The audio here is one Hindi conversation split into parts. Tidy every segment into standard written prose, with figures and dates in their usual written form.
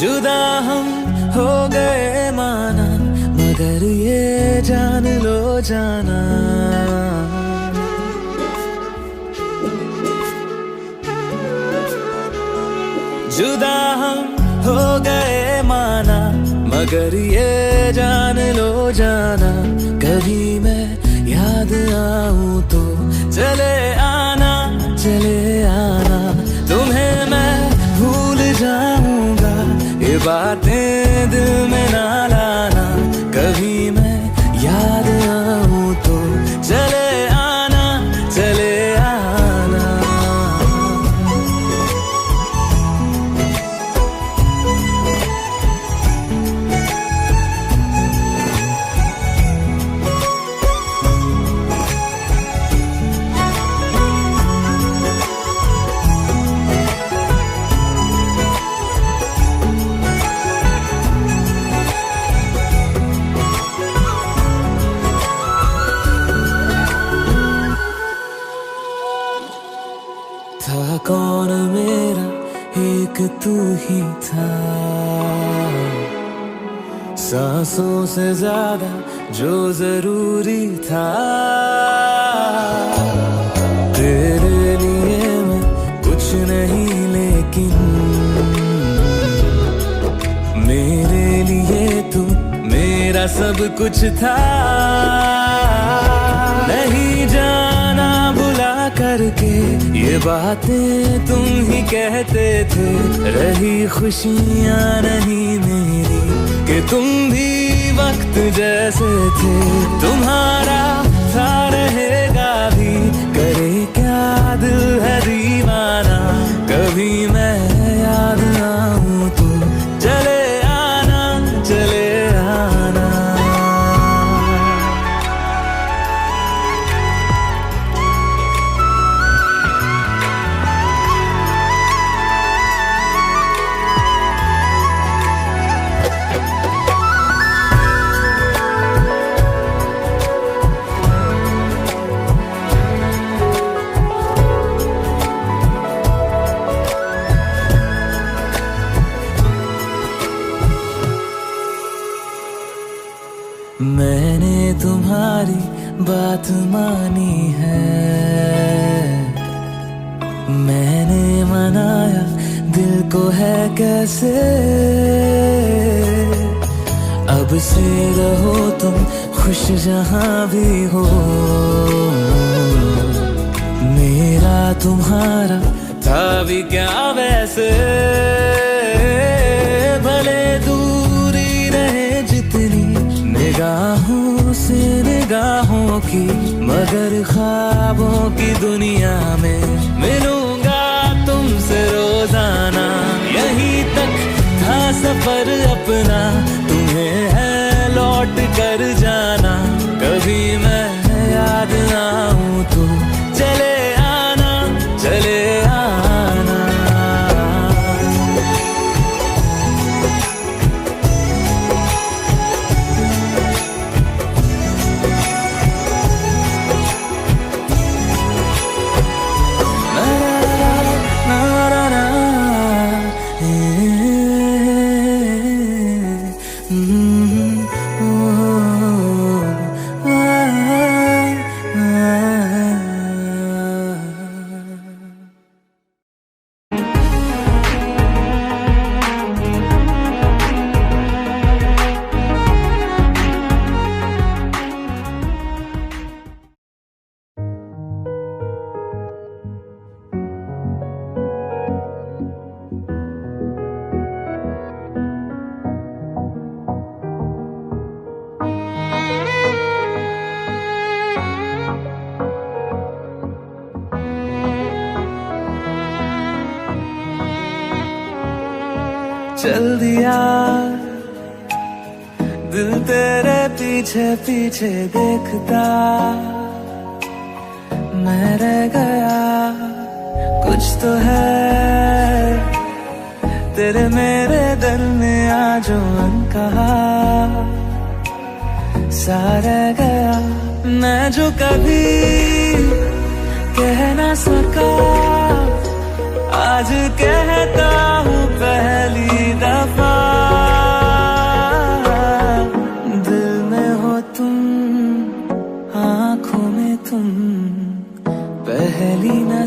जुदा हम हो गए माना, मगर ये जान लो जाना, जुदा हम हो गए माना, मगर ये जान लो जाना, कभी मैं याद आऊं तो चले आना, चले आना, तुम्हें मैं भूल जाऊंगा, ये बातें दिल में ना लाना, कभी मैं याद आऊं तो चले आना, चले आना। था कौन मेरा, एक तू ही था, सांसों से ज्यादा जो जरूरी था, तेरे लिए मैं कुछ नहीं लेकिन मेरे लिए तू मेरा सब कुछ था, नहीं जाना बुला करके ये बातें तुम ही कहते थे, रही खुशियाँ नहीं मेरी कि तुम भी वक्त जैसे थे, तुम्हारा था रहेगा भी, करे क्या दिल है दीवाना, कभी मैं याद आऊं तो चले आना, चले आना। मैंने तुम्हारी बात मानी है, मैंने मनाया दिल को है कैसे, अब से रहो तुम खुश जहां भी हो, मेरा तुम्हारा था भी क्या वैसे, भले दूरी रहे जितनी निगाहों से निगाहों की, मगर ख्वाबों की दुनिया में मिलूंगा तुमसे रोजाना, यहीं तक था सफर अपना, तुम्हें है लौट कर जाना, कभी मैं याद आऊं तो चले आना, चले आना। चल दिया दिल तेरे पीछे पीछे देखता, मैं रह गया कुछ तो है तेरे मेरे दरमियां जो अनकहा, सा रह गया मैं जो कभी कह ना सका, आज कहता हूँ पहली दफा।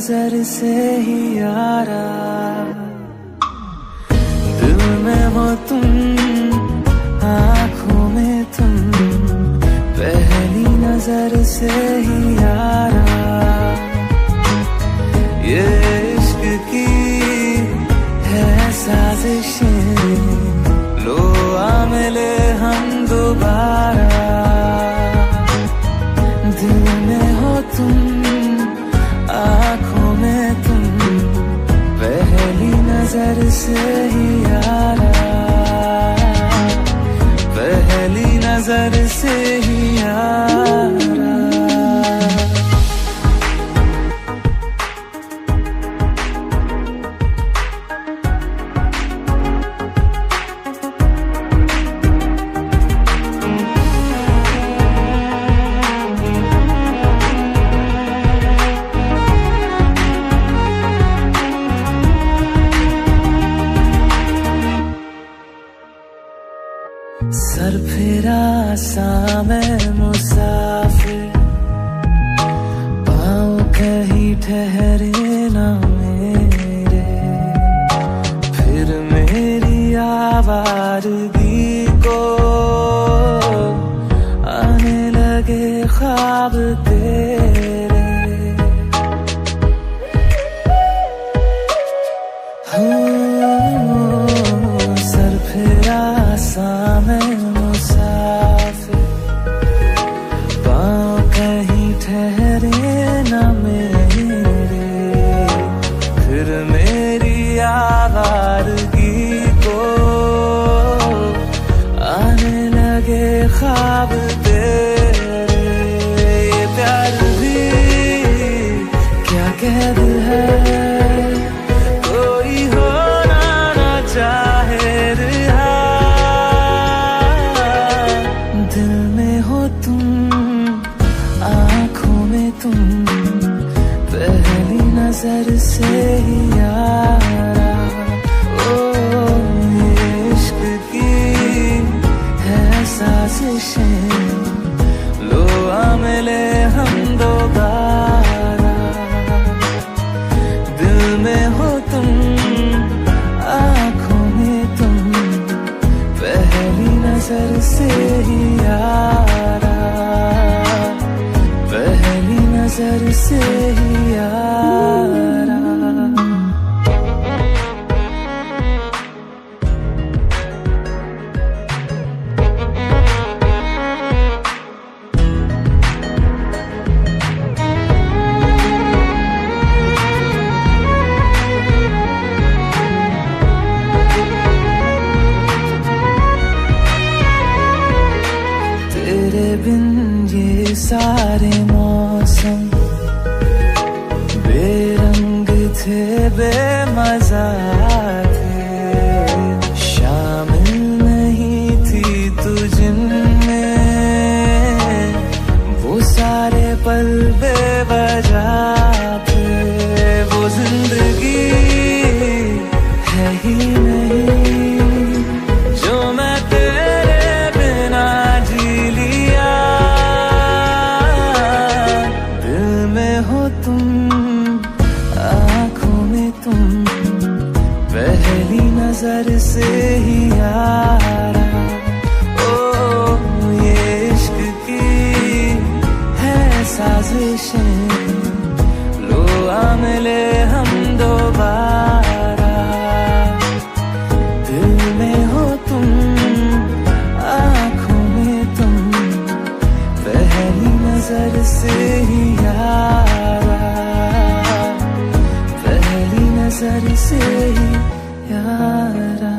नजर से ही यारा, दिल में हो तुम, आँखों में तुम, पहली नजर से ही यारा। ये इश्क की है साजिशें, लो आ मिले हम दोबारा। दिल में हो तुम, आँखों में तुम, पहली नजर से ही यारा, पहली नजर से ही यारा। सर फिरा सा मैं मुसाफिर, पाँव कहीं ठहरे ना मेरे, फिर मेरी आवारगी को आने लगे ख्वाब तेरे। सर फिरा सा मैं मुसाफिर, पाँव कहीं ठहरे ना मेरे, फिर मेरी आवारगी को आने लगे ख्वाब तेरे। ये प्यार भी क्या कैद है, कोई होना ना चाहे रिहा। दिल में हो तुम, आँखों में तुम, पहली नजर से ही यारा। ओ ये इश्क की है साजिशें, लो आ मिले हम दोबारा। दिल में हो तुम, आँखों में तुम, पहली नजर से ही यारा, पहली नजर से ही यारा। तेरे बिन ये सारे मौसम बेरंग थे, बेमजा थे, शामिल नहीं थी तू जिनमें, वो सारे पल बेवजह थे। वो जिंदगी है ही नहीं जो मैं तेरे बिना जी लिया। दिल में हो तुम, आँखों में तुम, पहली नजर से ही यारा। ओ ये इश्क की है साजिशें, लो आ मिले हम दोबारा। दिल में हो तुम, आँखों में तुम, पहली नजर से ही यारा, पहली नजर से ही यारा।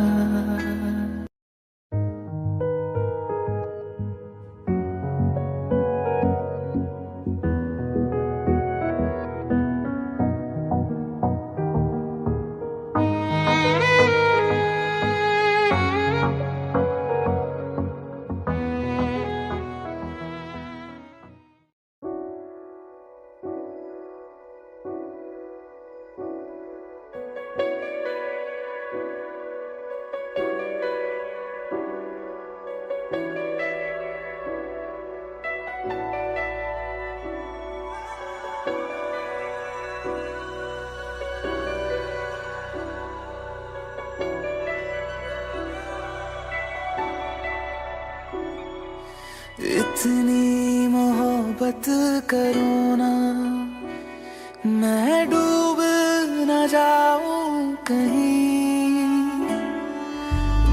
करूँ ना, मैं डूब न जाऊं कहीं,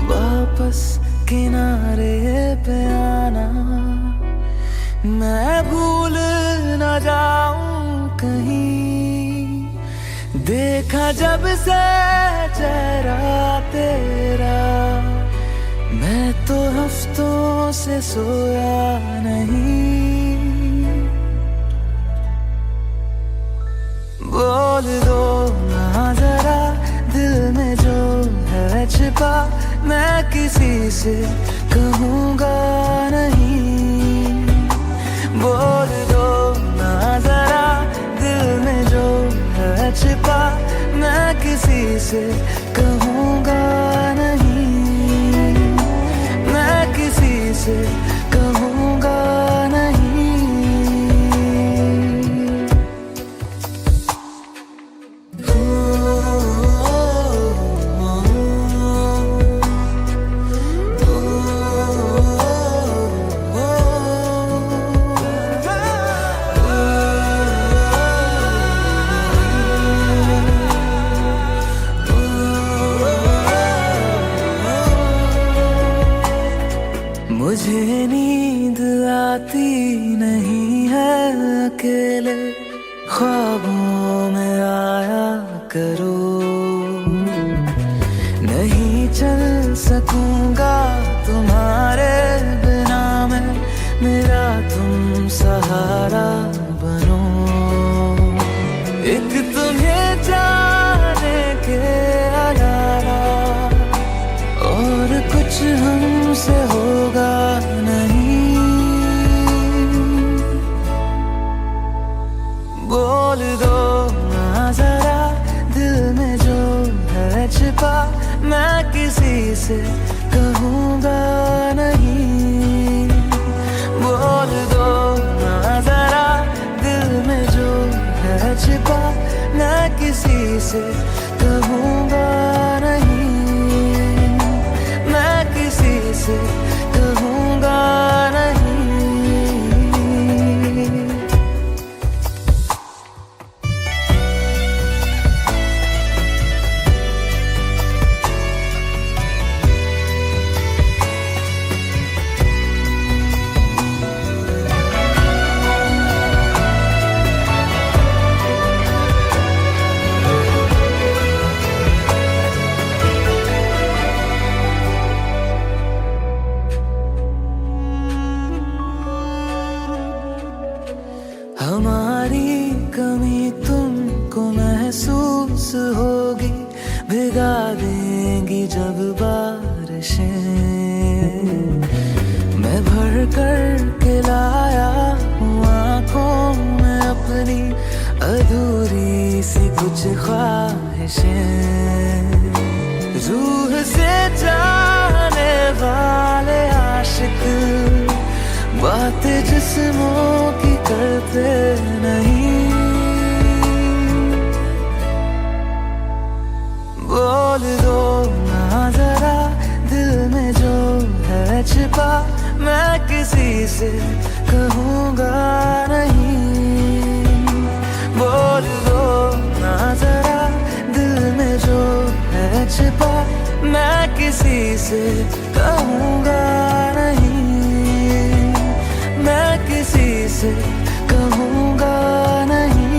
वापस किनारे पे आना, मैं भूल न जाऊं कहीं। देखा जब से चेहरा तेरा, मैं तो हफ्तों से सोया नहीं। बोल दो ना जरा दिल में जो है छिपा, मैं किसी से कहूँगा नहीं। बोल दो ना जरा दिल में जो है छिपा, मैं किसी से कहूँगा नहीं, मैं किसी से कहूँगा नहीं। मुझे नींद आती नहीं है अकेले, ख्वाबों में आया करो। नहीं चल सकूंगा तुम्हारे बिना मैं, मेरा तुम सहारा बनो। एक तुम्हें जाने के अलावा और कुछ हमसे होगा नहीं। बोल दो ना जरा दिल में जो है छिपा, मैं किसी से कहूँगा नहीं। बोल दो ना जरा दिल में जो है छिपा, मैं किसी से कहूँगा नहीं, मैं किसी से कहूँगा नहीं। हमारी कमी तुमको महसूस होगी, भिगा देंगी जब बारिशें। मैं भर कर के लाया हूँ आँखों में अपनी अधूरी सी कुछ ख्वाहिशें। रूह से जाने वाले आशिक बातें जिस्मों की करते नहीं। बोल दो ना जरा दिल में जो है छिपा, मैं किसी से कहूँगा नहीं। बोल दो ना जरा दिल में जो है छिपा, मैं किसी से कहूँगा नहीं, मैं किसी से कहूँगा नहीं।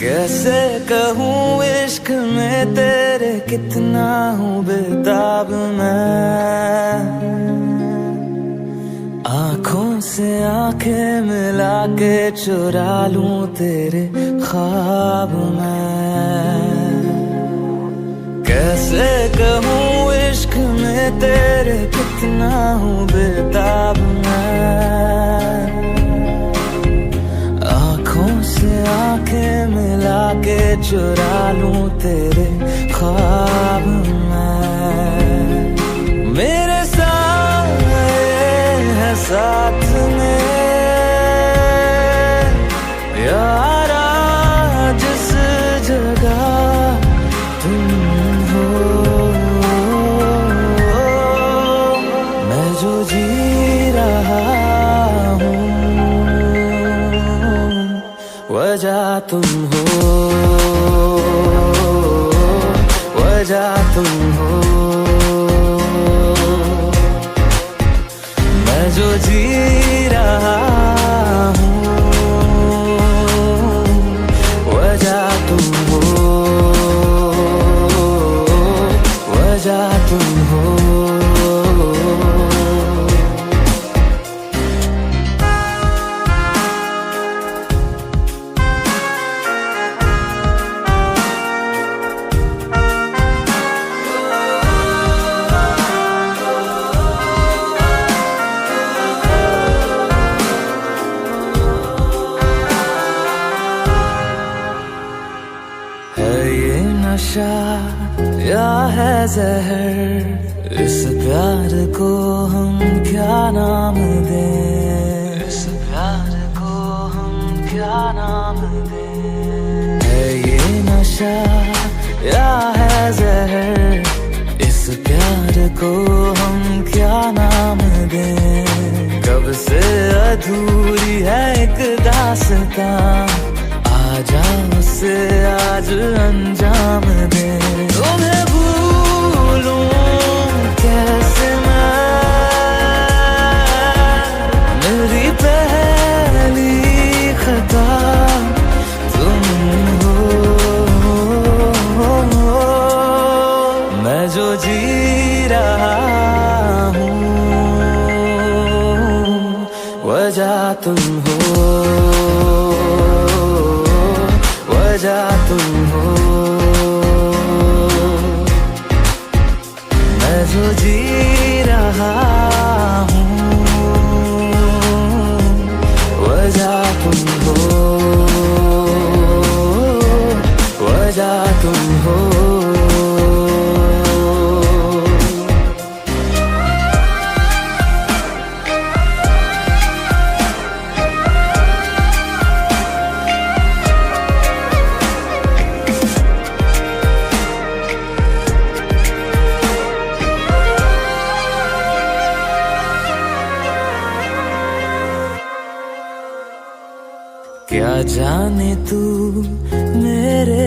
कैसे कहूँ इश्क में तेरे कितना हूँ बेताब मैं, से आंखें मिला के चुरा लूं तेरे ख्वाब मैं। कैसे कहूँ इश्क में तेरे कितना हूँ बेताब मैं। आंखों से आंखें मिला के चुरा लूं तेरे ख्वाब मैं। मेरे साए है साथ में यारा जिस जगह तुम हो। मैं जो जी रहा हूँ वजह तुम हो, वजह तुम हो। मैं जो जी रहा हूँ वजह तुम हो, वजह तुम हो। है ये नशा या है जहर, इस प्यार को हम क्या नाम दें, इस प्यार को हम क्या नाम दें। है ये नशा या है जहर, इस प्यार को हम क्या नाम दें। कब से अधूरी है एक दास्तां, आजा उसे आज अंजाम दे। तुम्हें भूलूं कैसे मैं, मेरी पहली खता तुम हो। मैं जो जी रहा हूँ वजह तुम हो, वजह तुम हो। मैं जो जी रहा हूँ वजह तुम हो, वजह तुम हो। क्या जाने तू मेरे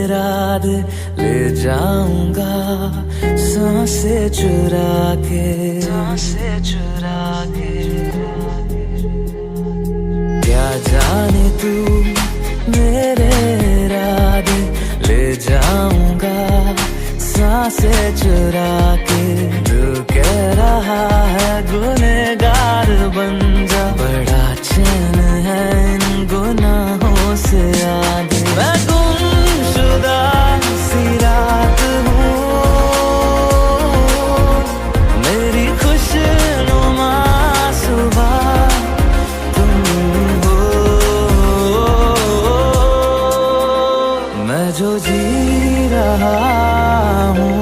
इरादे ले जाऊंगा सांसें चुरा के, सांसें चुरा के। क्या जाने तू मेरे इरादे ले जाऊंगा सांसें चुरा के। दिल कह रहा है गुनहगार बन जा, बड़ा चैन है इन गुनाहों से आगे। मैं गुमशुदा सी रात हूँ, मेरी खुशनुमा सुबह तुम हो। मैं जो जी रहा हूँ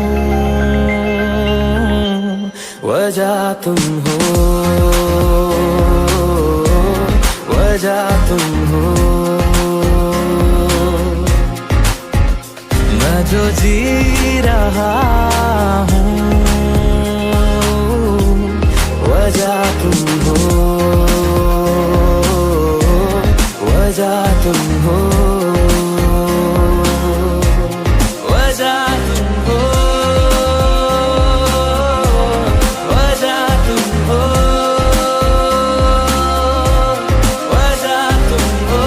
वजह तुम हो, वजह तुम हो। मैं जो जी रहा हूँ वजह तुम हो, वजह तुम हो, वजह तुम हो, वजह तुम हो, वजह तुम हो।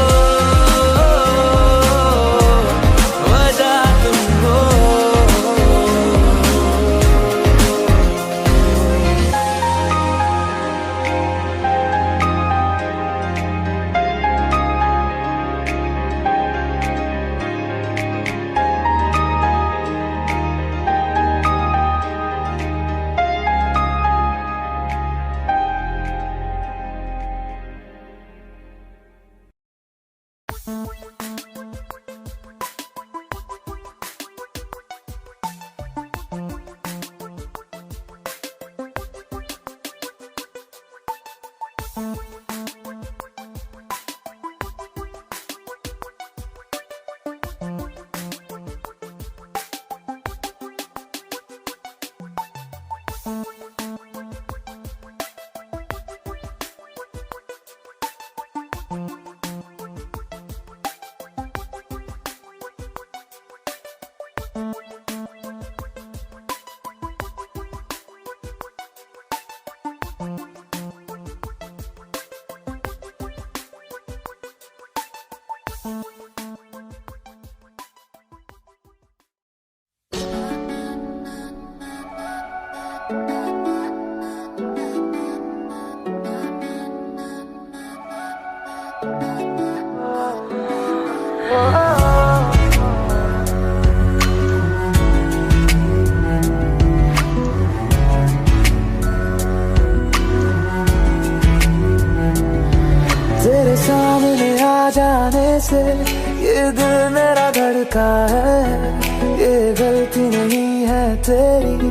तेरे सामने आ जाने से ये दिल मेरा धड़का है, ये गलती नहीं है तेरी,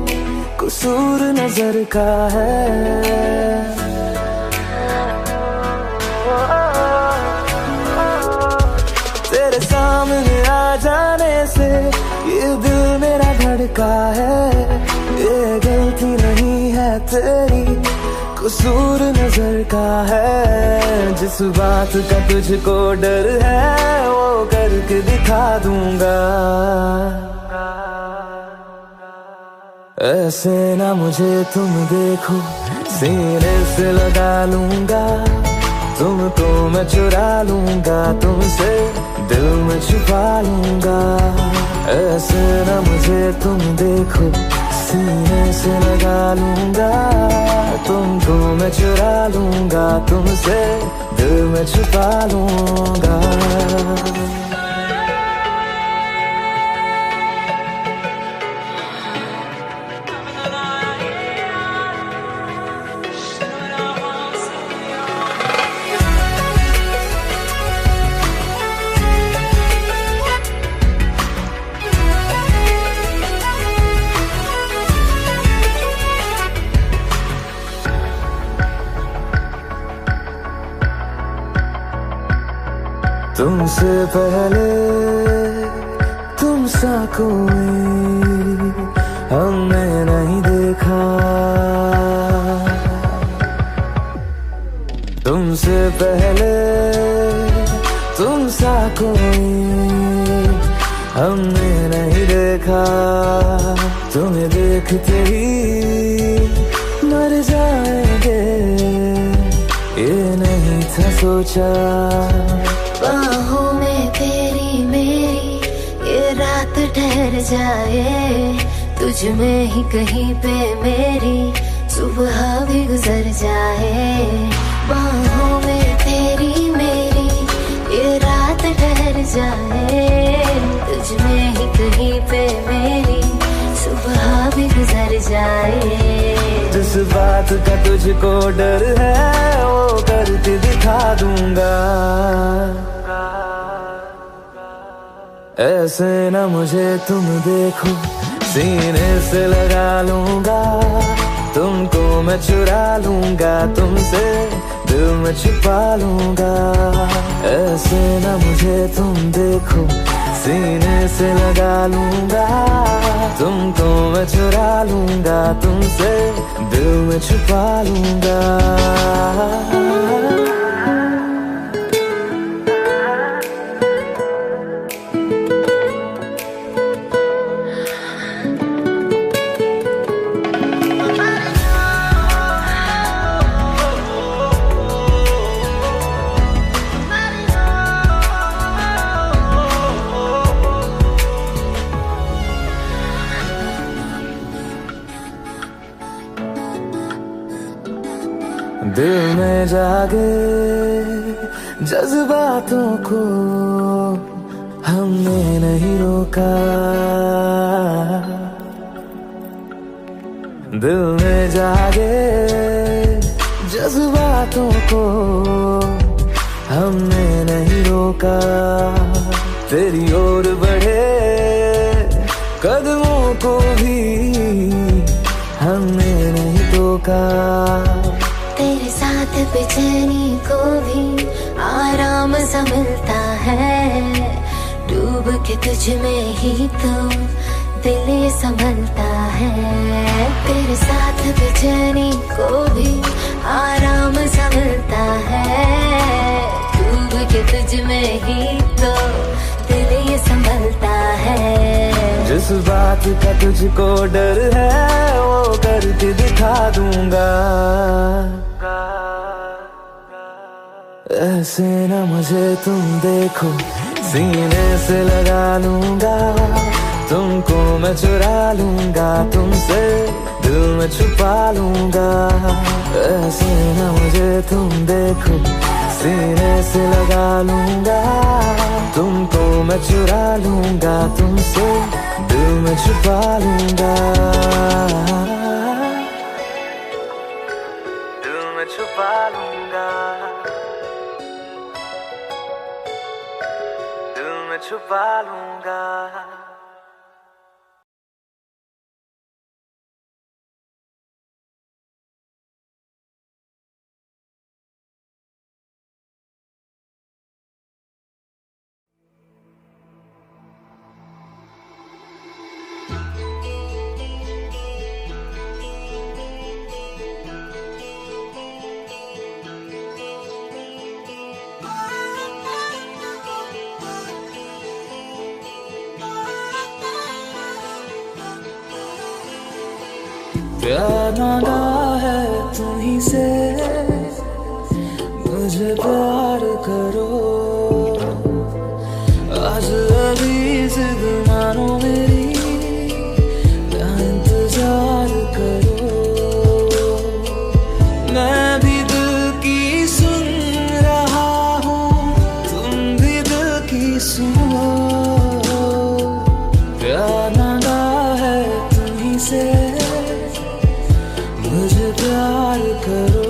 कसूर नजर का है। तेरे सामने आ जाने से ये दिल मेरा धड़का है, ये गलती नहीं है तेरी, कसूर नजर का है। जिस बात का तुझको डर है वो करके दिखा दूंगा। ऐसे ना मुझे तुम देखो, सीने से लगा लूंगा, तुमको मैं चुरा लूंगा, तुमसे दिल में छुपा लूंगा। ऐसे ना मुझे तुम देखो, सीने से लगा लूंगा, तुमको मैं चुरा लूंगा, तुमसे दिल में छुपा लूंगा। तुमसे पहले तुम सा कोई हमने नहीं देखा, तुमसे पहले तुम सा कोई हमने नहीं देखा। तुम्हें देखते ही मर जाएंगे, ये नहीं था सोचा। बाहों में तेरी मेरी ये रात ठहर जाए, तुझ में ही कहीं पे मेरी सुबह भी गुजर जाए। बाहों में तेरी मेरी ये रात ठहर जाए, तुझ में ही कहीं पे मेरी सुबह भी गुजर जाए। जिस बात का तुझको डर है वो करके दिखा दूंगा। ऐसे ना मुझे तुम देखो, सीने से लगा लूंगा, तुमको मैं चुरा लूंगा, तुमसे दिल में छुपा लूंगा। ऐसे ना मुझे तुम देखो, सीने से लगा लूंगा, तुमको मैं चुरा लूंगा, तुमसे दिल में छुपा लूंगा। दिल में जागे जज्बातों को हमने नहीं रोका, दिल में जागे जज्बातों को हमने नहीं रोका। तेरी ओर बढ़े कदमों को भी हमने नहीं रोका। तेरे साथ बेचैनी को भी आराम सा मिलता है, डूब के तुझ में ही तो दिल ये संभलता है। तेरे साथ बेचैनी को भी आराम सा मिलता है, डूब के तुझ में ही तो दिल ये संभलता है। जिस बात का तुझको डर है वो करके दिखा दूंगा, ऐसे न मुझे तुम देखो, सीने से लगा लूंगा, तुमको मैं चुरा लूंगा, तुमसे दिल में छुपा लूंगा। ऐसे न मुझे तुम देखो, सीने से लगा लूंगा, तुमको मैं चुरा लूंगा, तुमसे दिल में छुपा लूंगा, दिल में छुपा लूंगा, दिल में छुपा लूंगा। प्यार मांगा है तुम्हीं से, मुझे प्यार करो, आज अभी जिद मानो मेरी, या इंतजार करो। मैं भी दिल की सुन रहा हूँ, तुम भी दिल की सुनो। प्यार मांगा है तुम्हीं से, मुझे प्यार करो।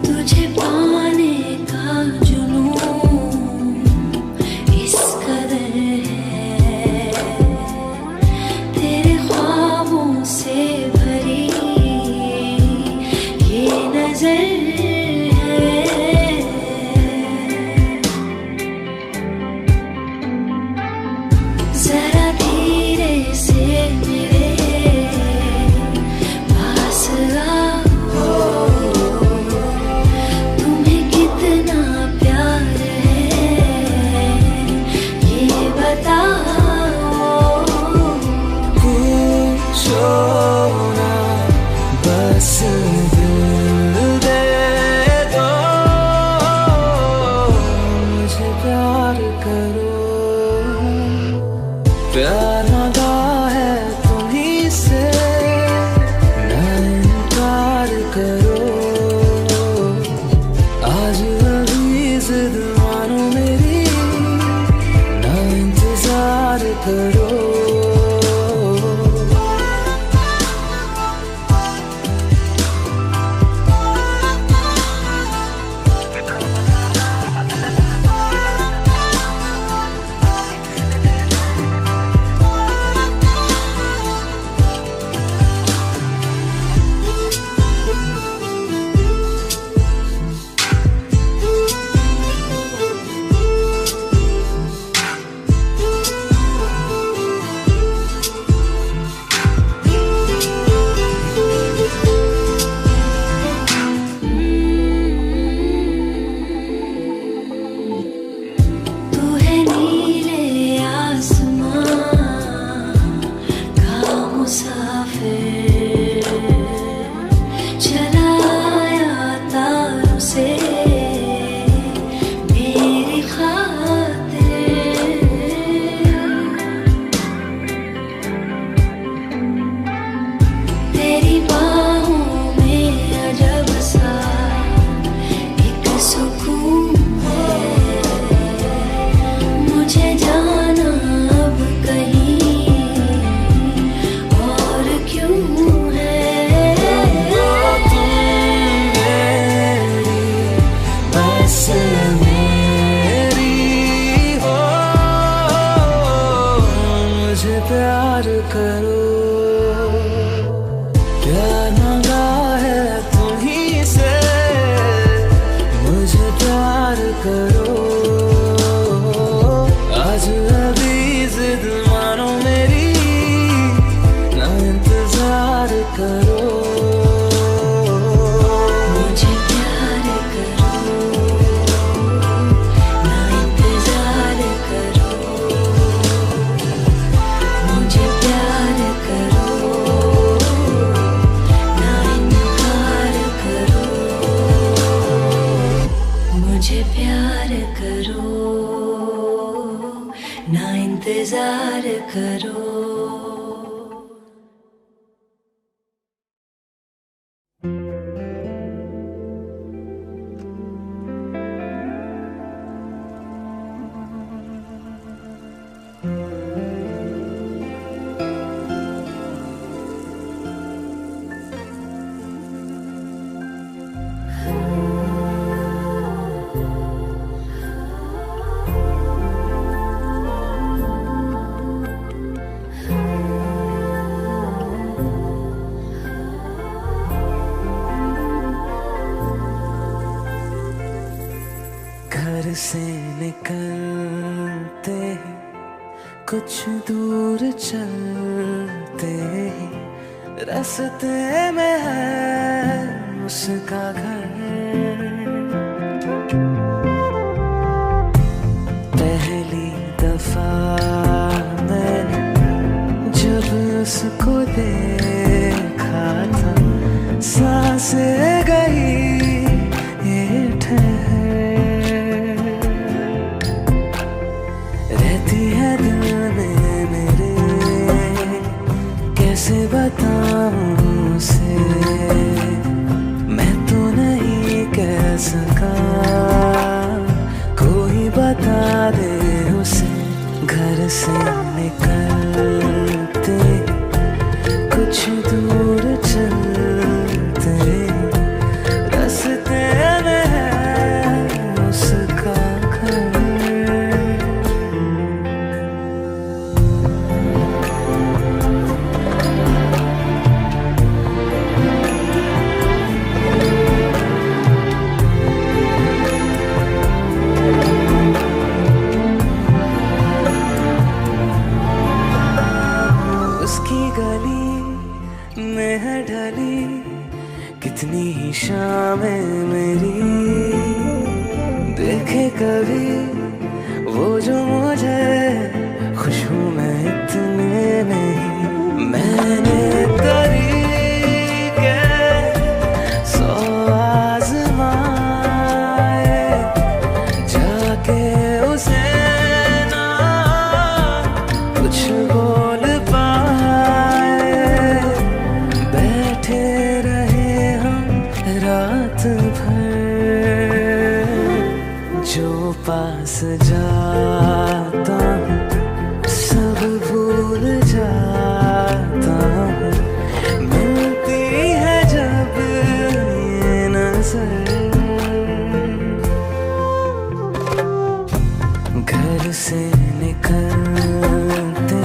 तुझे पाने का जुनून इस कदर है, तेरे ख्वाबों से भरी ये नजर है। जरा धीरे से मेरे पास आओ, तुम्हें कितना प्यार है ये बताओ। पूछो ना बस दिल दे दो, मुझे प्यार करो। प्यार मांगा है तुम्हीं से, ना इनकार करो, आज अभी जिद मानो मेरी, ना इंतजार करो। करो। घर से निकलते ही कुछ दूर चलते ही रास्ते में है उसका घर। पहली दफा मैंने जब उसको देखा था सांसें गई ये ठहर, रहती है दिल में मेरे कैसे बताऊं उसे, मैं तो नहीं कह सका कोई बता दे उसे। घर से निकलते कुछ दूर चलते रास्ते में है उसका घर। उसकी गली में है ढली कितनी ही शामें मेरी, देखे कभी वो जो मुझे खुश हूँ मैं इतने नहीं। मैंने तरीके 100 आज़माए जाके उसे ना कुछ बोल पाए, बैठे रहे हम रात भर। जो पास जाता हूँ सब भूल जाता हूँ, मिलती है जब ये नजर। घर से निकलते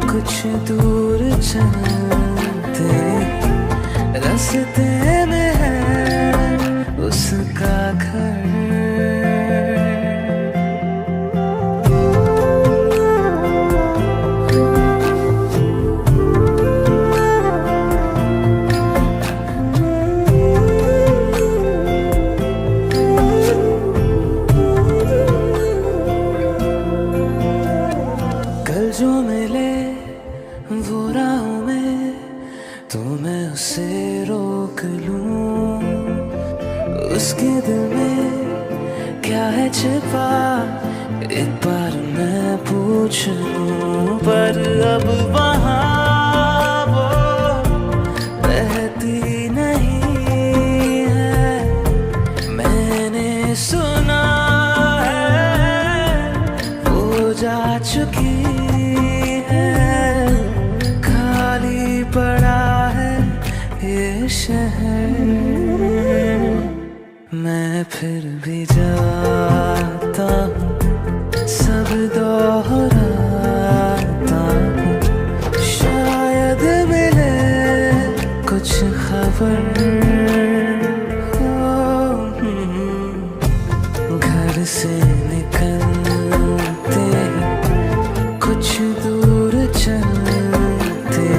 कुछ दूर चलते रास्ते में है उसका घर। कल जो मिले वो राहों में तो मैं उसे रोक लूं, उसके दिल में क्या है छिपा एक बार मैं पूछ लूं। पर अब वहाँ वो रहती नहीं है, मैंने सुना है वो जा चुकी है। खाली पड़ा है ये शहर, मैं फिर भी जाता हूँ सब दोहराता हूँ, शायद मिले कुछ खबर। घर से निकलते कुछ दूर चलते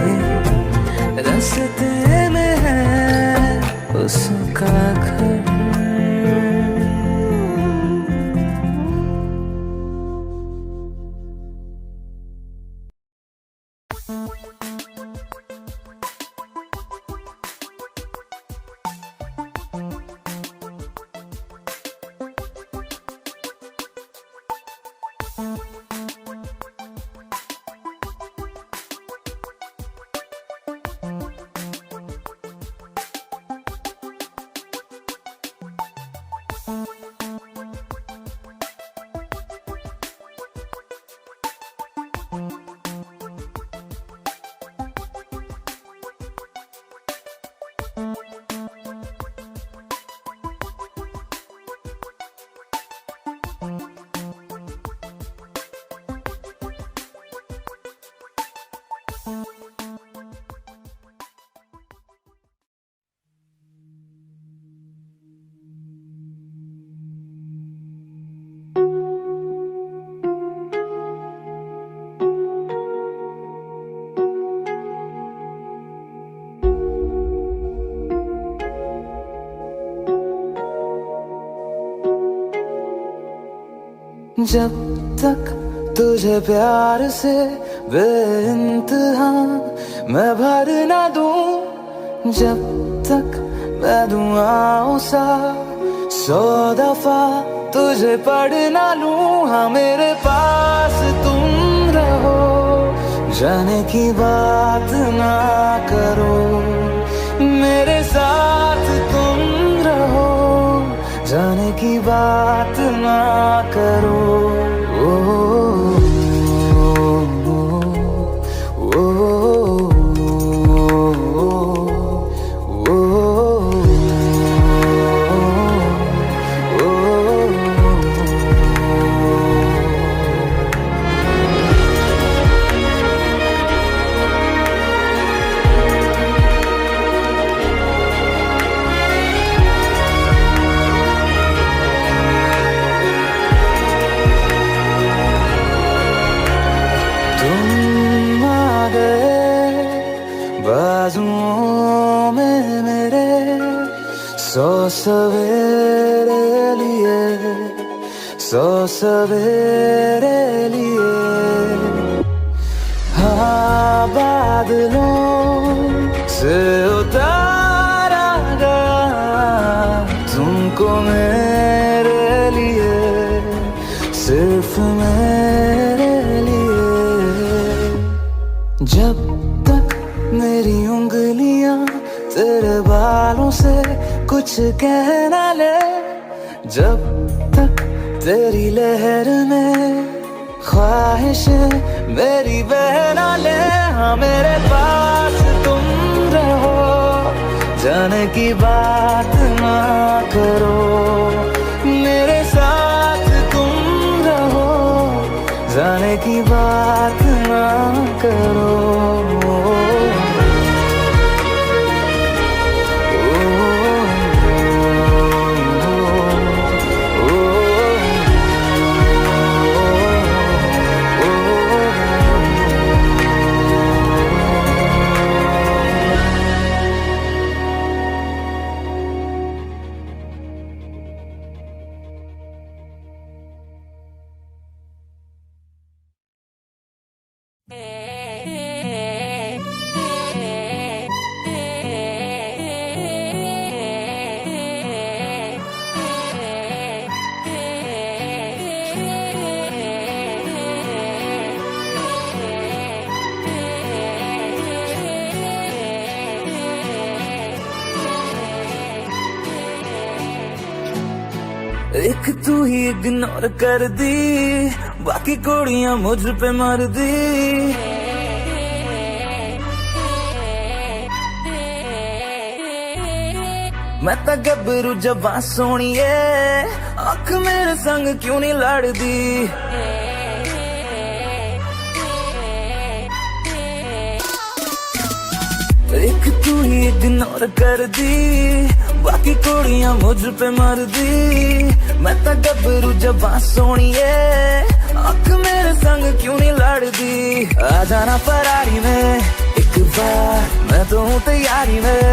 रास्ते में है उसका घर। जब तक तुझे प्यार से बेइंतहा मैं भर ना दूं, जब तक मैं दुआओं सा 100 दफा तुझे पढ़ ना लूं। हाँ मेरे पास तुम रहो, जाने की बात ना करो, मेरे साथ तुम रहो, जाने की बात ना करो। बाजुओं में मेरे 100 सवेरे लिए, 100 सवेरे लिए। हाँ बादलों से उतारा गया तुमको मेरे लिए, सिर्फ मेरे लिए। जब तक मेरी उंगलियां तेरे बालों से कुछ कह ना ले, जब तक तेरी लहर में ख्वाहिशें मेरी बह ना ले। हाँ मेरे पास तुम रहो, जाने की बात ना करो, मेरे साथ तुम रहो, जाने की बात ना करो। एक तू ही इग्नोर कर दी, बाकी कुड़ियां मुझ पे मर दी। मैं तो गबरू जवां सोनिए, अख मेरे संग क्यों नहीं लड़दी। एक तू ही इग्नोर कर दी, बाकी कुड़ियां मुझ पे मर दी। मैं तो गबरू जवां सोनिए, अख मेरे संग क्यों नहीं लड़दी। आ जाना फरारी में एक बार, मैं तो हूँ तैयारी में।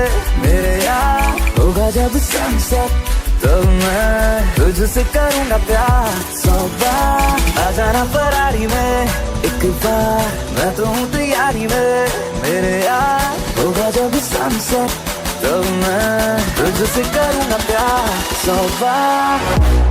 मेरे यार होगा जब सनसेट, तो मैं तुझसे करूँगा प्यार 100 बार। आ जाना फरारी में एक बार, मैं तो हूँ तैयारी में। मेरे यार होगा जब सनसेट, तो मैं तुझसे करूँगा प्यार 100 बार।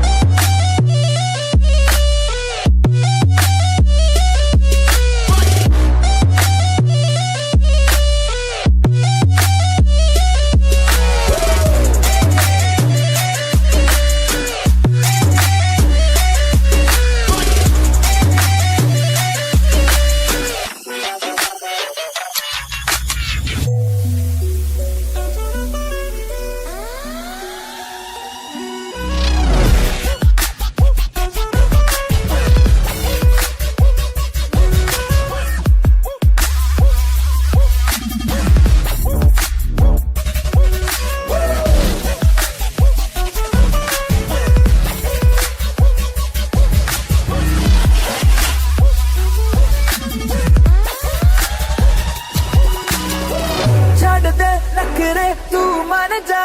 तू मान जा,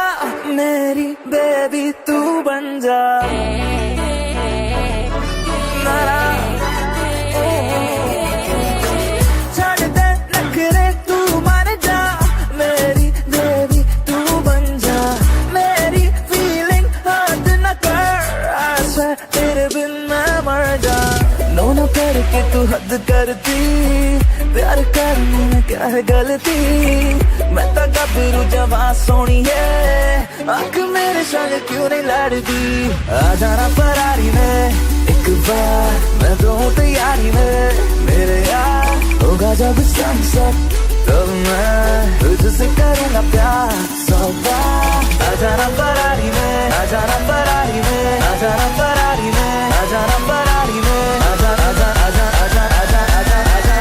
मेरी बेबी तू बन जा। छड़ दे नखरे तू मान जा, मेरी बेबी तू बन जा। मेरी फीलिंग हद न कर, ऐसे तेरे बिन मैं मर जा। नो न करके तू हद करती, प्यार करने में क्या है गलती। मैं तो गबरू जवां सोनी है, आँख मेरे संग क्यों नहीं लड़ती। आ जाना फरारी में एक बार, मैं तो हूँ तैयारी में। मेरे यार होगा जब सनसेट, तब मैं तुझसे करूँगा प्यार 100 बार। आ जाना फरारी में, आ जाना फरारी में, आ जाना फरारी में, आ जाना फरारी में, आ जा आ जा आ जा आ जा आ जा आ जा आ जा।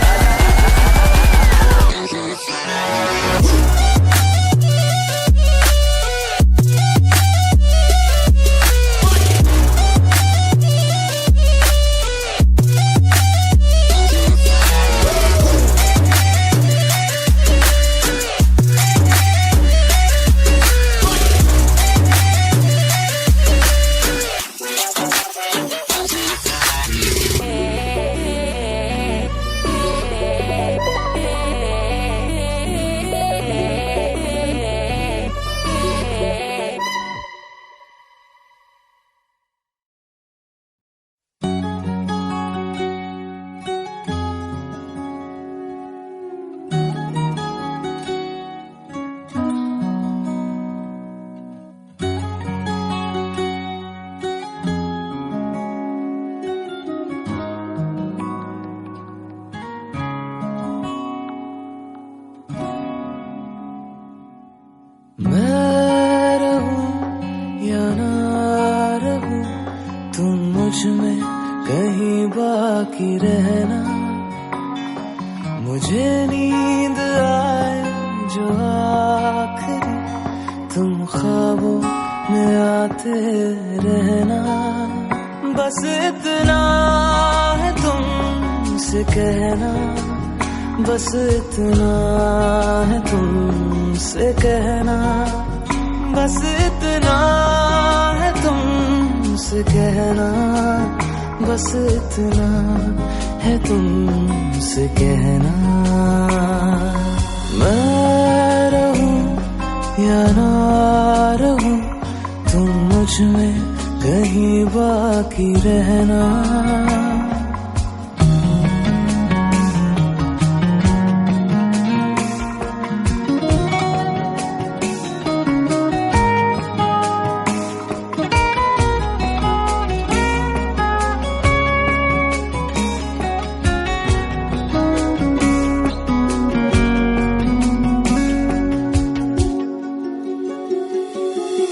मैं रहूं या ना रहूं, तुम मुझ में कहीं बाकी रहना। मुझे नींद आए जो आखिरी, तुम ख्वाबों में आते रहना। बस इतना है तुमसे कहना, बस इतना है तुमसे कहना। बस इतना है तुमसे कहना, बस इतना है तुमसे कहना। मैं रहूं या ना रहूं, तुम मुझ में कहीं बाकी रहना।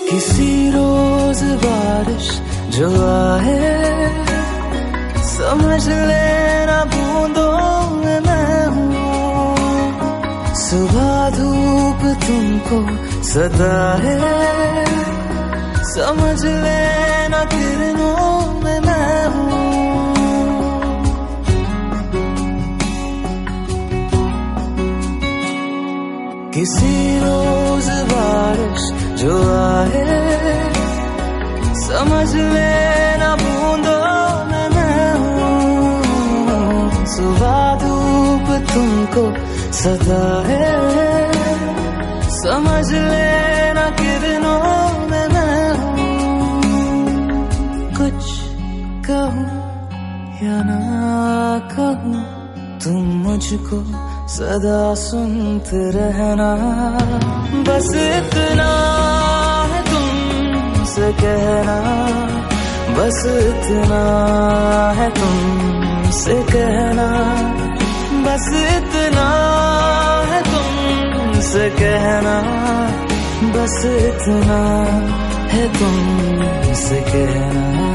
किसी रोज बारिश जो आए, समझ लेना बूंदों में मैं हूँ। सुबह धूप तुमको सदा है, समझ लेना किरणों में मैं हूँ। किसी रोज बारिश जो आए, समझ लेना बूंदों में मैं हूँ। सुबह धूप तुमको सदा है, समझ लेना किरणों में मैं हूँ। कुछ कहूँ या ना कहूँ, तुम मुझको सदा सुनते रहना। बस इतना है तुमसे कहना, बस इतना है तुमसे कहना। बस इतना है तुमसे कहना, बस इतना है तुमसे कहना।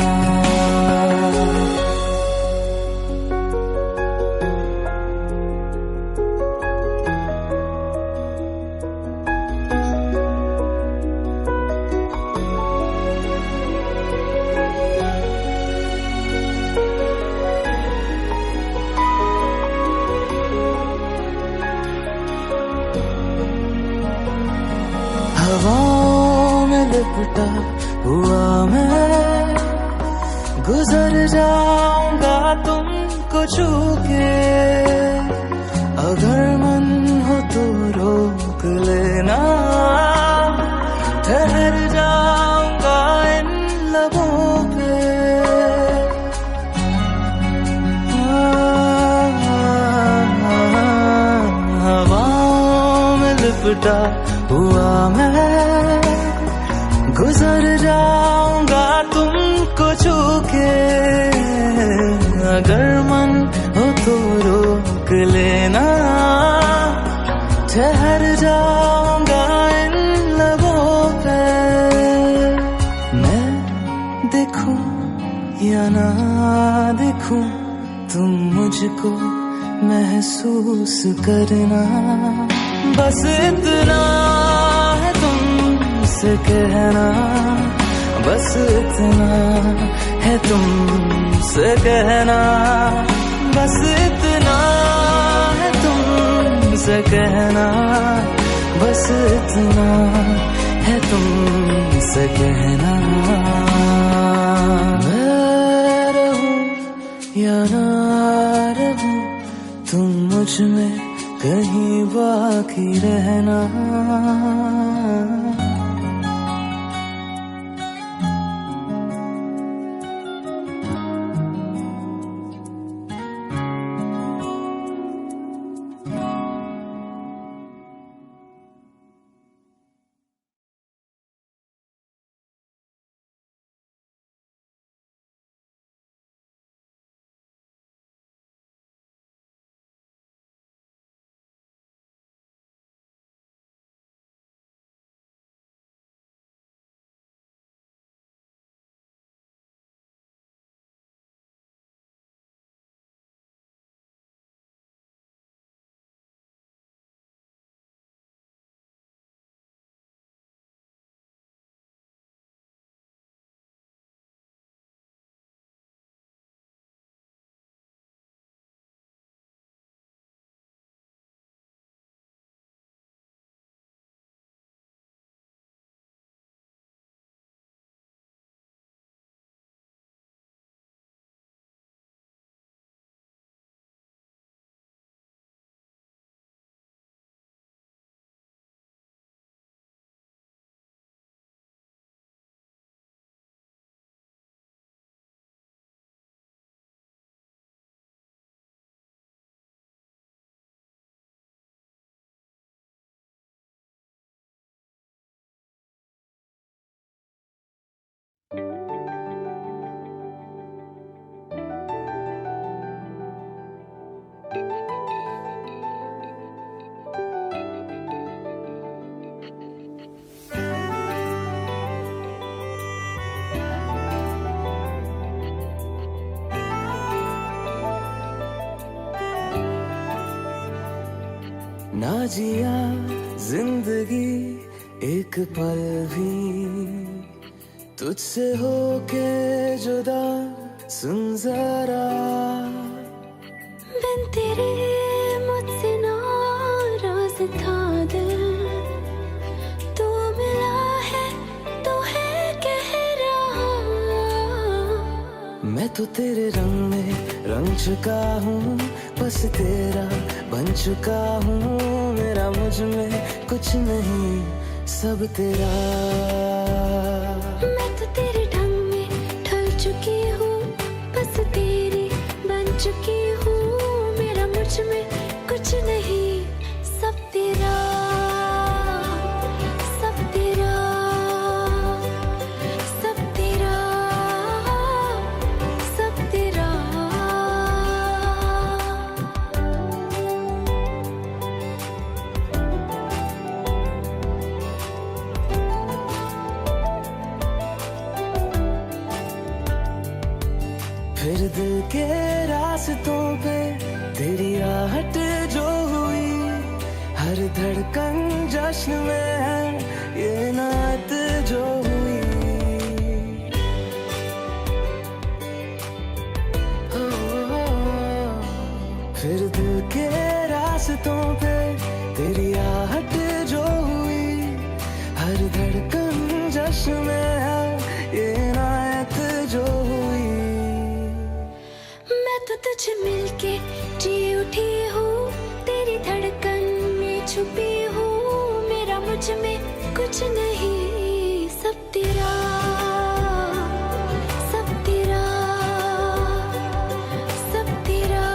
हवाओं में लिपटा हुआ मैं गुजर जाऊंगा तुमको छू के। अगर मन हो तो रोक लेना, ठहर जाऊंगा इन लबों पे। हवाओं में लिपटा हुआ मैं गुजर जाऊंगा तुमको छू के। अगर मन हो तो रोक लेना, ठहर जाऊंगा इन लबों पे। मैं देखूं या ना देखूं, तुम मुझको महसूस करना। बस इतना है तुमसे कहना, बस इतना है तुमसे कहना, बस इतना है तुमसे कहना, बस इतना है तुमसे कहना। मैं रहूं या ना रहूं, तुम मुझ में कहीं बाकी रहना। ना जिया जिंदगी एक पल भी तुझसे होके जुदा, सुन जरा बिन तेरे मुझसे नाराज था दिल, तू मिला है तो है कह रहा। मैं तो तेरे रंग में रंग चुका हूँ, बस तेरा बन चुका हूँ। मेरा मुझ में कुछ नहीं, सब तेरा। मैं तो तेरे ढंग में ढल चुकी हूँ, बस तेरी बन चुकी हूँ। मेरा मुझ में कुछ नहीं, सब तेरा, सब तेरा, सब तेरा, सब तेरा। फिर दिल के रास्तों पे तेरी आहट जो हुई, हर धड़कन जश्न में है ये नात जो हुई। फिर दिल के रास्तों पे तेरी आहट जो हुई, हर धड़कन जश्न में है ये इनायत जो हुई। मैं तो तुझे मिलके जी उठी हूँ, तेरी धड़कन में छुपी हूँ। मेरा मुझ में कुछ नहीं, सब तेरा, सब तेरा, सब तेरा,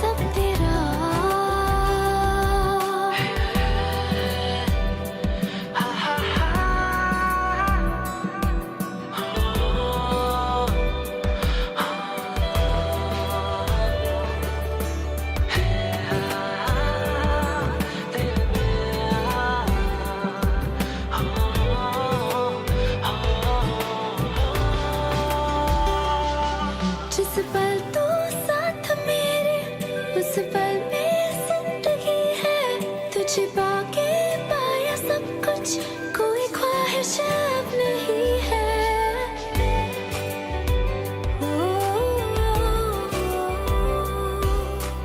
सब तेरा। जिस पल तू साथ मेरे, उस पल में जिंदगी है। तुझे पाके पाया सब कुछ, कोई ख्वाहिश अब नहीं है।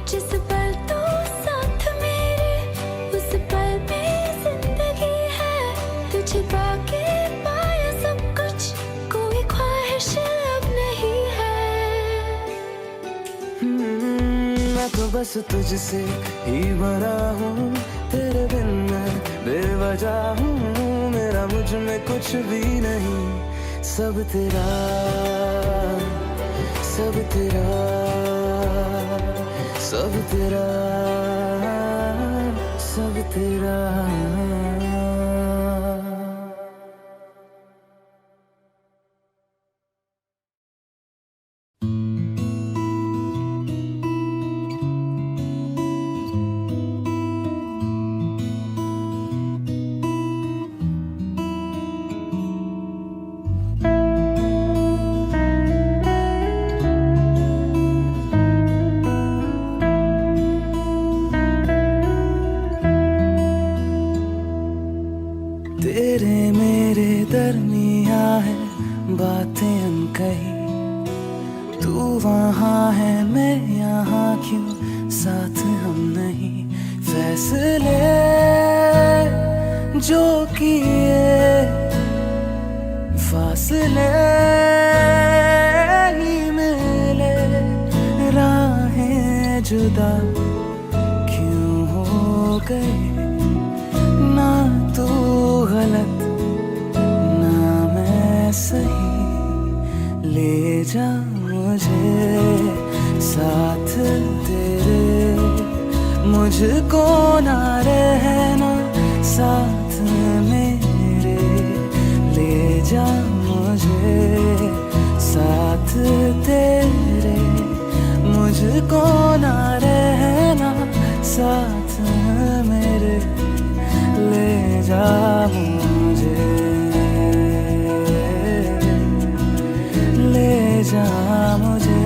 जिस पल तू साथ मेरे, उस पल में जिंदगी है। तुझे पाके पाया सब कुछ, कोई ख्वाहिश अब नहीं है। मैं तो बस तुझसे ही भरा हूँ, तेरे बिन मैं बेवजह हूँ। मेरा मुझ में कुछ भी नहीं, सब तेरा, सब तेरा, सब तेरा, सब तेरा। तेरे मेरे दरमिया है बातें अनकही। तू वहाँ है मैं यहाँ, क्यों साथ हम नहीं। फैसले जो किए फासले ही मिले, राहें जुदा क्यों हो गए। ना तू गलत ना मैं सही, ले जा मुझे साथ तेरे। मुझको ना रहना साथ मेरे, ले जा मुझे साथ तेरे। मुझको ना रहना साथ मेरे, ले जा मुझे, ले जा मुझे।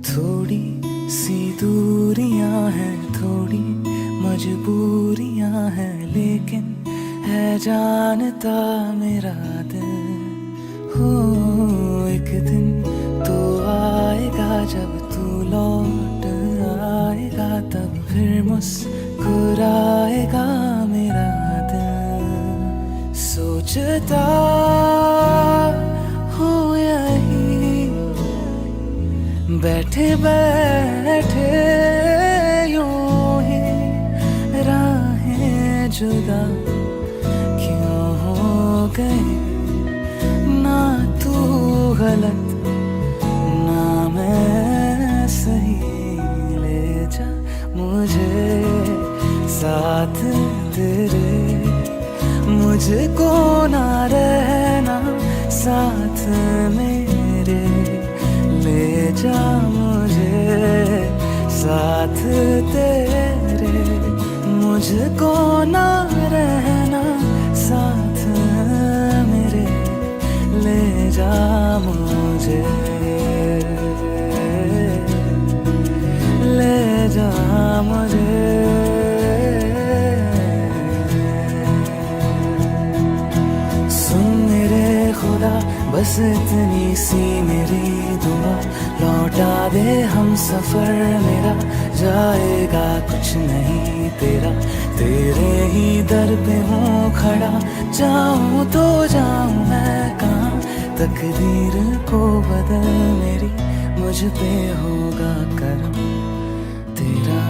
थोड़ी सी दूरियां हैं, थोड़ी मजबूरियां हैं, लेकिन है जानता मेरा दिल। हो एक दिन तो आएगा जब तू लौट आएगा, तब फिर मुस्कुराएगा मेरा दिल। सोचता हो यही बैठे बैठे यूं ही, राहें जुदा क्यों हो गए। ना तू गलत ना मैं सही, ले जा मुझे साथ तेरे। मुझको ना रहना साथ मेरे, ले जा मुझे साथ तेरे। मुझको ना रहना साथ ले जा मुझे। सुन मेरे खुदा, बस इतनी सी मेरी दुआ, लौटा दे हम सफर मेरा, जाएगा कुछ नहीं तेरा। तेरे ही दर पे हूँ खड़ा, जाऊँ तो जाऊँ मैं कहाँ। तकदीर को बदल मेरी, मुझ पे होगा करम तेरा।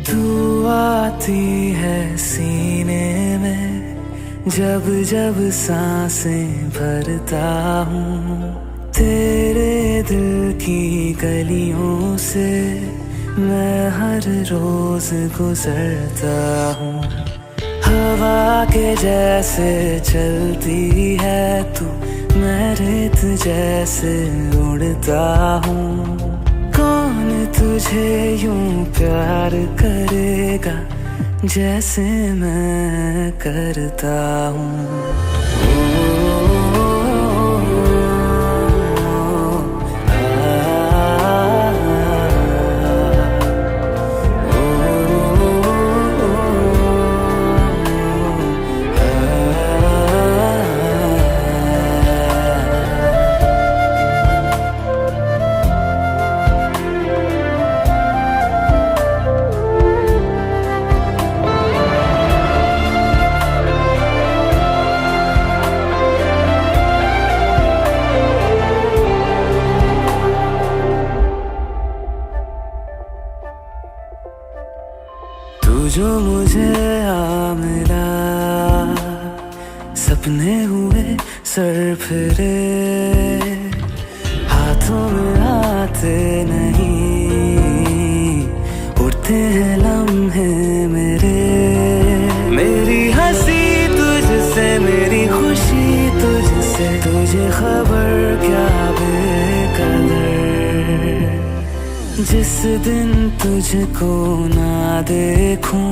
तू आती है सीने में, जब जब सांसें भरता हूँ। तेरे दिल की गलियों से मैं हर रोज गुजरता हूँ। हवा के जैसे चलती है तू, मैं रेत जैसे उड़ता हूँ। कौन तुझे यूं प्यार करेगा जैसे मैं करता तू जो मुझे आ मिला। सपने हुए सर फिरे, हाथों में आते नहीं, उड़ते हैं लम्हे मेरे। मेरी हंसी तुझसे, मेरी खुशी तुझसे, तुझे खबर क्या बेकदर। जिस दिन तुझको ना देखूं,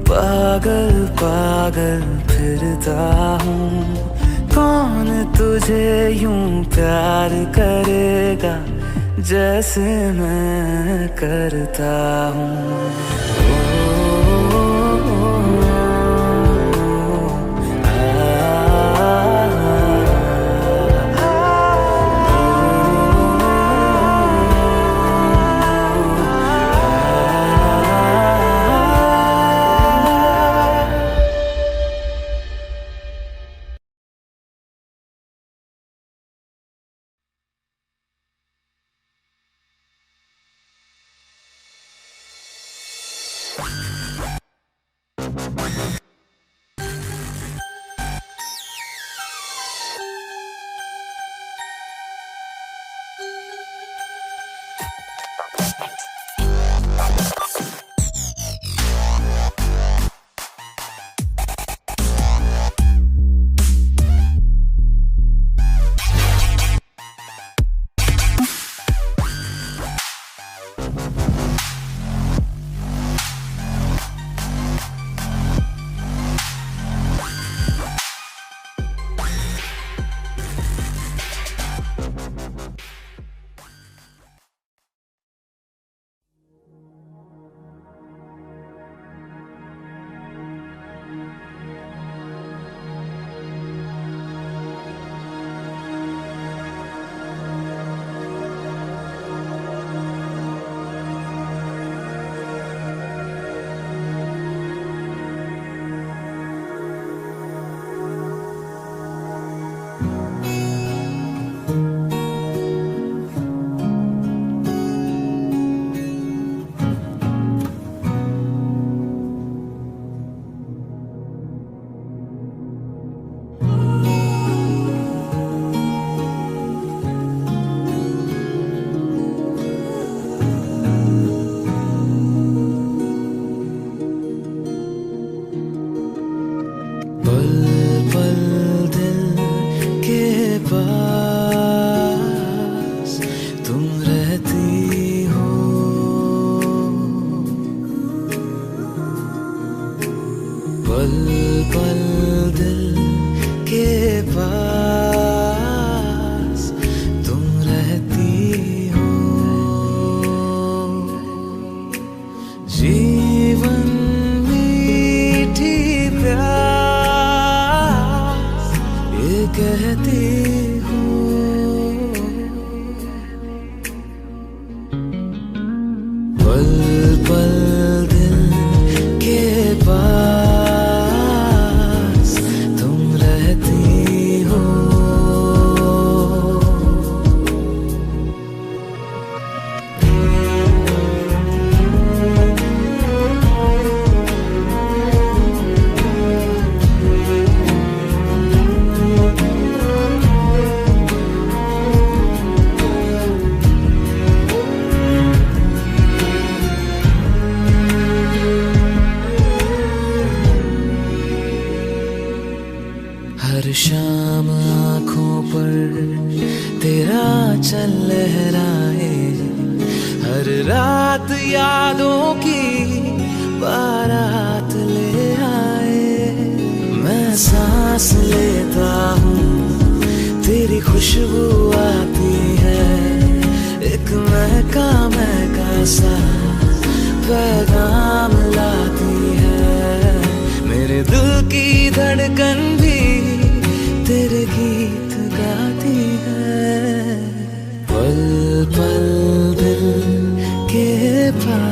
पागल पागल फिरता हूँ। कौन तुझे यूं प्यार करेगा जैसे मैं करता हूँ। तेरा चल लहराए, हर रात यादों की बारात ले आए। मैं सांस लेता हूँ, तेरी खुशबू आती है, एक महका महका सा पैगाम लाती है। मेरे दिल की धड़कन भी तेरे गीत गाती है। पल पल दिल के पास।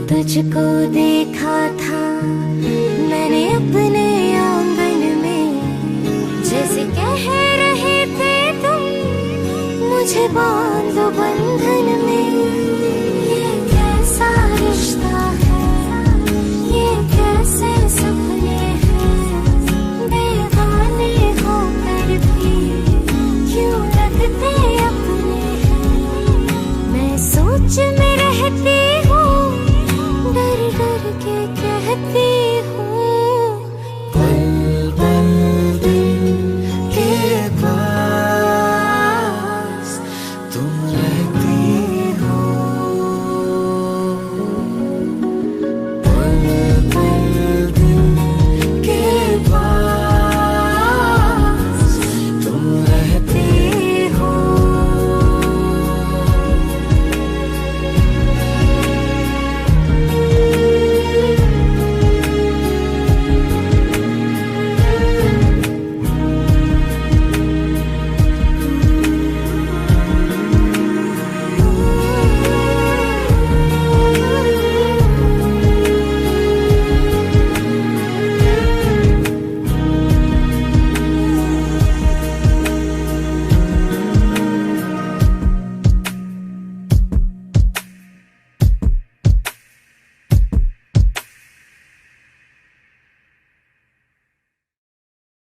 तुझको देखा था मैंने अपने आंगन में, जैसे कह रहे थे तुम मुझे बांधो बंधन